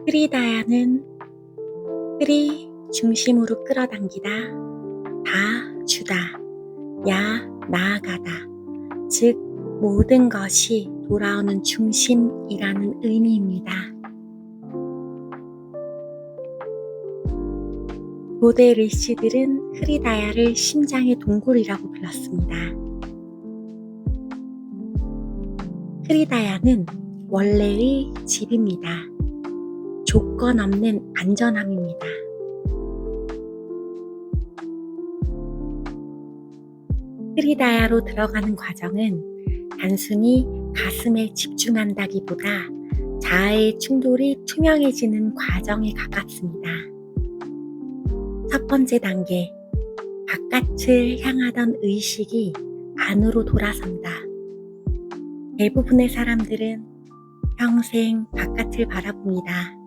흐리다야는 흐리 중심으로 끌어당기다, 다 주다, 야 나아가다. 즉 모든 것이 돌아오는 중심이라는 의미입니다. 고대 르시들은 흐리다야를 심장의 동굴이라고 불렀습니다. 흐리다야는 원래의 집입니다. 조건 없는 안전함입니다. 흐리다야로 들어가는 과정은 단순히 가슴에 집중한다기보다 자아의 충돌이 투명해지는 과정에 가깝습니다. 첫 번째 단계, 바깥을 향하던 의식이 안으로 돌아선다. 대부분의 사람들은 평생 바깥을 바라봅니다.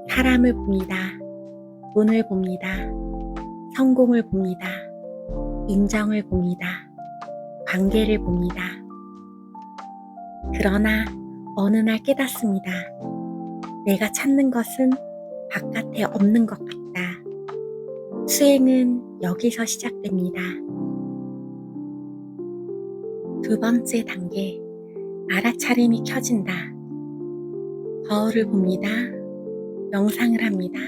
사람을 봅니다. 돈을 봅니다. 성공을 봅니다. 인정을 봅니다. 관계를 봅니다. 그러나 어느 날 깨닫습니다. 내가 찾는 것은 바깥에 없는 것 같다. 수행은 여기서 시작됩니다. 두 번째 단계, 알아차림이 켜진다. 거울을 봅니다. 명상을 합니다.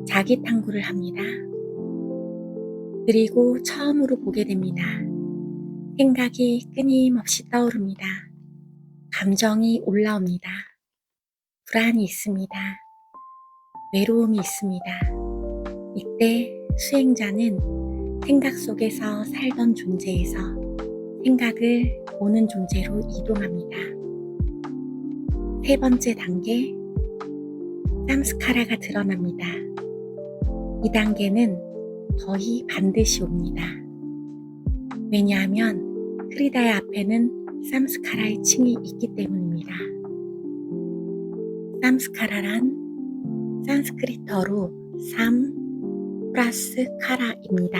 자기 탐구를 합니다. 그리고 처음으로 보게 됩니다. 생각이 끊임없이 떠오릅니다. 감정이 올라옵니다. 불안이 있습니다. 외로움이 있습니다. 이때 수행자는 생각 속에서 살던 존재에서 생각을 보는 존재로 이동합니다. 세 번째 단계, 삼스카라가 드러납니다. 이 단계는 거의 반드시 옵니다. 왜냐하면 흐리다야 앞에는 삼스카라의 층이 있기 때문입니다. 삼스카라란 산스크리트어로 삼 플러스 카라입니다.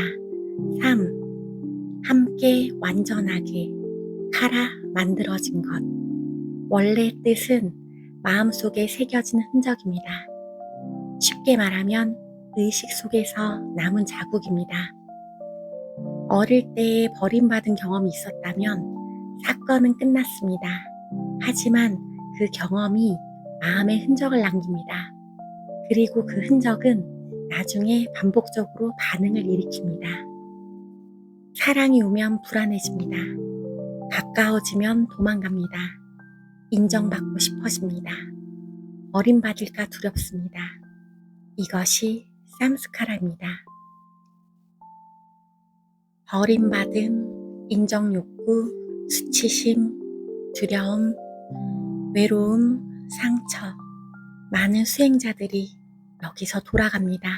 삼, 함께 완전하게, 카라, 만들어진 것. 원래 뜻은 마음속에 새겨진 흔적입니다. 쉽게 말하면 의식 속에서 남은 자국입니다. 어릴 때 버림받은 경험이 있었다면 사건은 끝났습니다. 하지만 그 경험이 마음의 흔적을 남깁니다. 그리고 그 흔적은 나중에 반복적으로 반응을 일으킵니다. 사랑이 오면 불안해집니다. 가까워지면 도망갑니다. 인정받고 싶어집니다. 버림받을까 두렵습니다. 이것이 삼스카라입니다. 버림받음, 인정욕구, 수치심, 두려움, 외로움, 상처. 많은 수행자들이 여기서 돌아갑니다.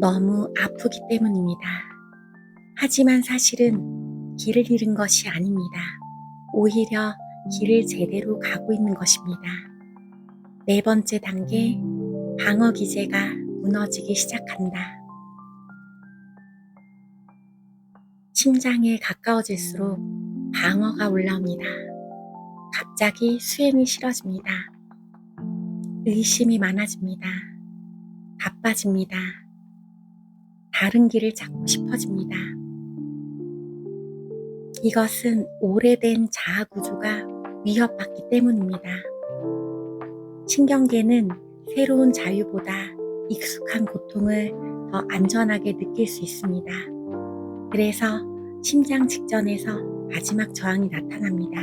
너무 아프기 때문입니다. 하지만 사실은 길을 잃은 것이 아닙니다. 오히려 길을 제대로 가고 있는 것입니다. 네 번째 단계, 방어 기제가 무너지기 시작한다. 심장에 가까워질수록 방어가 올라옵니다. 갑자기 수행이 싫어집니다. 의심이 많아집니다. 바빠집니다. 다른 길을 찾고 싶어집니다. 이것은 오래된 자아 구조가 위협받기 때문입니다. 신경계는 새로운 자유보다 익숙한 고통을 더 안전하게 느낄 수 있습니다. 그래서 심장 직전에서 마지막 저항이 나타납니다.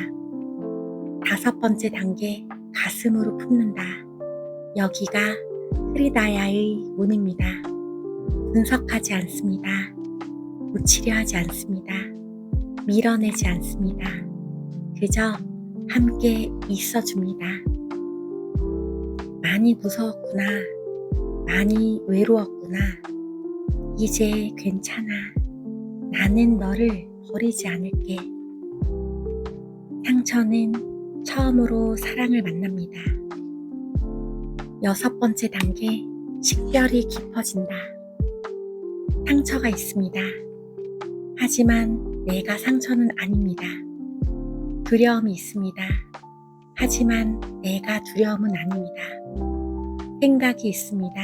다섯 번째 단계, 가슴으로 품는다. 여기가 흐리다야의 문입니다. 분석하지 않습니다. 고치려 하지 않습니다. 밀어내지 않습니다. 그저 함께 있어줍니다. 많이 무서웠구나. 많이 외로웠구나. 이제 괜찮아. 나는 너를 버리지 않을게. 상처는 처음으로 사랑을 만납니다. 여섯 번째 단계, 식별이 깊어진다. 상처가 있습니다. 하지만 내가 상처는 아닙니다. 두려움이 있습니다. 하지만 내가 두려움은 아닙니다. 생각이 있습니다.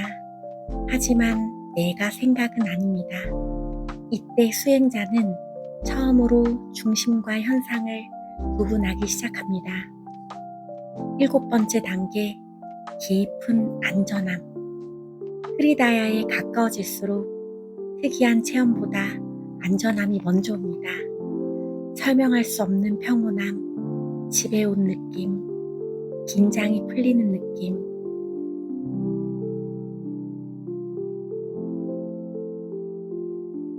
하지만 내가 생각은 아닙니다. 이때 수행자는 처음으로 중심과 현상을 구분하기 시작합니다. 7번째 단계, 깊은 안전함. 흐리다야에 가까워질수록 특이한 체험보다 안전함이 먼저 옵니다. 설명할 수 없는 평온함, 집에 온 느낌, 긴장이 풀리는 느낌.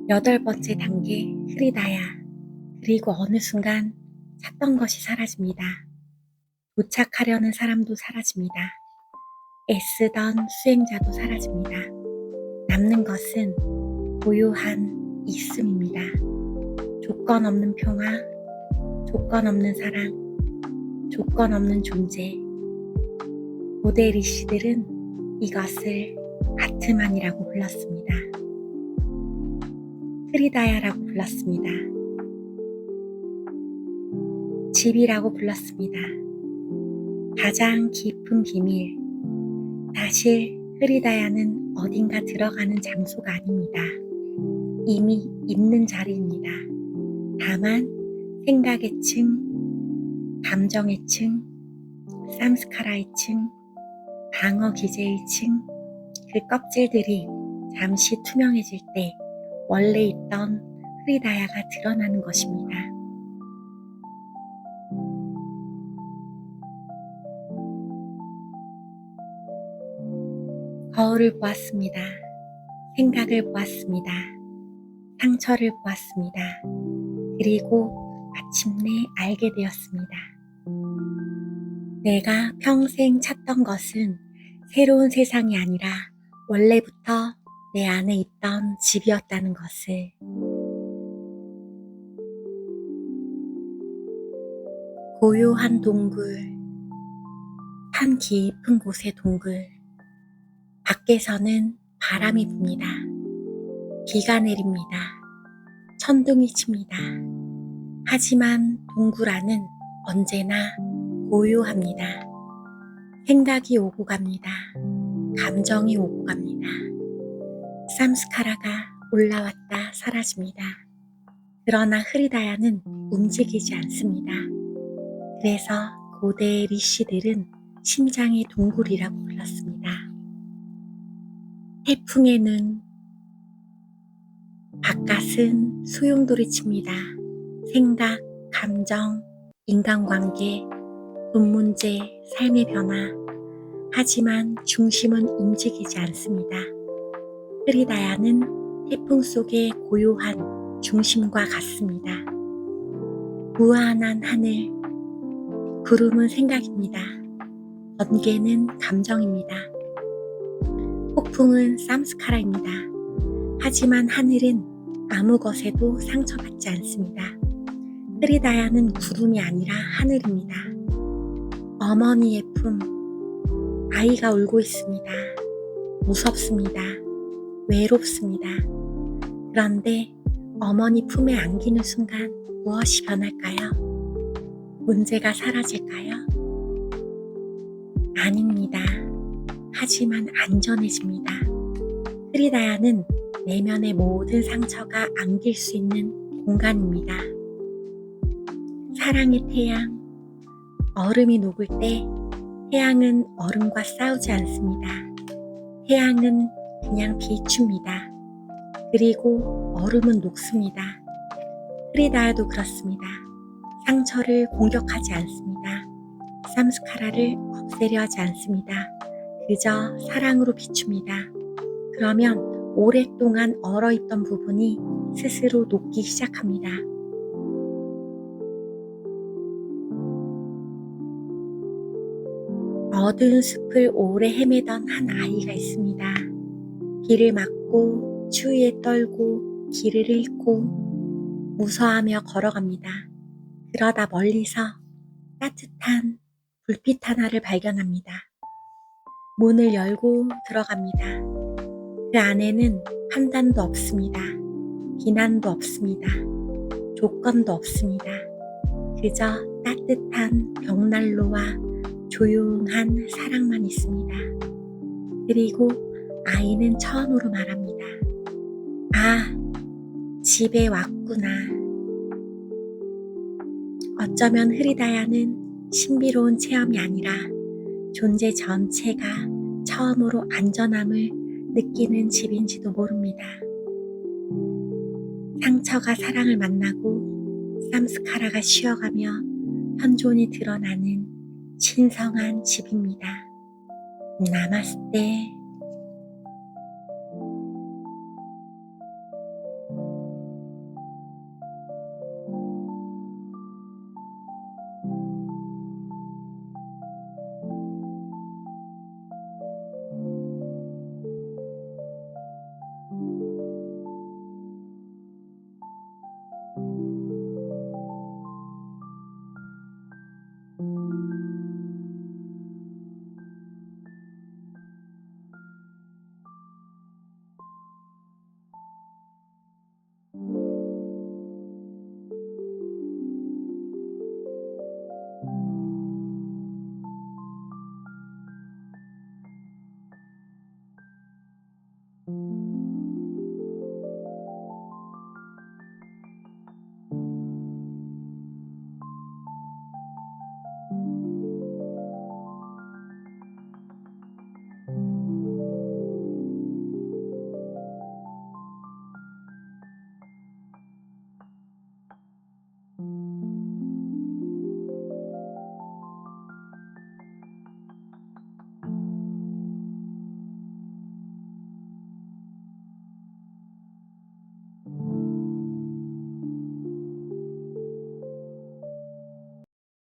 8번째 단계, 흐리다야. 그리고 어느 순간 찾던 것이 사라집니다. 도착하려는 사람도 사라집니다. 애쓰던 수행자도 사라집니다. 남는 것은 고요한 있음입니다. 조건 없는 평화, 조건 없는 사랑, 조건 없는 존재. 고대 리시들은 이것을 아트만이라고 불렀습니다. 흐리다야라고 불렀습니다. 집이라고 불렀습니다. 가장 깊은 비밀. 사실 흐리다야는 어딘가 들어가는 장소가 아닙니다. 이미 있는 자리입니다. 다만 생각의 층, 감정의 층, 삼스카라의 층, 방어 기제의 층, 그 껍질들이 잠시 투명해질 때 원래 있던 흐리다야가 드러나는 것입니다. 거울을 보았습니다. 생각을 보았습니다. 상처를 보았습니다. 그리고 마침내 알게 되었습니다. 내가 평생 찾던 것은 새로운 세상이 아니라 원래부터 내 안에 있던 집이었다는 것을. 고요한 동굴, 산 깊은 곳의 동굴. 밖에서는 바람이 붑니다. 비가 내립니다. 천둥이 칩니다. 하지만 동굴 안은 언제나 고요합니다. 생각이 오고 갑니다. 감정이 오고 갑니다. 삼스카라가 올라왔다 사라집니다. 그러나 흐리다야는 움직이지 않습니다. 그래서 고대 리시들은 심장의 동굴이라고 불렀습니다. 태풍에는 바깥은 소용돌이 칩니다. 생각, 감정, 인간관계, 돈 문제, 삶의 변화. 하지만 중심은 움직이지 않습니다. 흐리다야는 태풍 속의 고요한 중심과 같습니다. 무한한 하늘, 구름은 생각입니다. 번개는 감정입니다. 폭풍은 삼스카라입니다. 하지만 하늘은 아무 것에도 상처받지 않습니다. 흐리다야는 구름이 아니라 하늘입니다. 어머니의 품, 아이가 울고 있습니다. 무섭습니다. 외롭습니다. 그런데 어머니 품에 안기는 순간 무엇이 변할까요? 문제가 사라질까요? 아닙니다. 하지만 안전해집니다. 흐리다야는 내면의 모든 상처가 안길 수 있는 공간입니다. 사랑의 태양, 얼음이 녹을 때 태양은 얼음과 싸우지 않습니다. 태양은 그냥 비춥니다. 그리고 얼음은 녹습니다. 흐리다야도 그렇습니다. 상처를 공격하지 않습니다. 삼스카라를 없애려 하지 않습니다. 그저 사랑으로 비춥니다. 그러면 오랫동안 얼어있던 부분이 스스로 녹기 시작합니다. 어두운 숲을 오래 헤매던 한 아이가 있습니다. 비를 맞고 추위에 떨고 길을 잃고 무서워하며 걸어갑니다. 그러다 멀리서 따뜻한 불빛 하나를 발견합니다. 문을 열고 들어갑니다. 그 안에는 판단도 없습니다. 비난도 없습니다. 조건도 없습니다. 그저 따뜻한 벽난로와 조용한 사랑만 있습니다. 그리고 아이는 처음으로 말합니다. 아, 집에 왔구나. 어쩌면 흐리다야는 신비로운 체험이 아니라 존재 전체가 처음으로 안전함을 느끼는 집인지도 모릅니다. 상처가 사랑을 만나고 쌈스카라가 쉬어가며 현존이 드러나는 신성한 집입니다. 나마스테.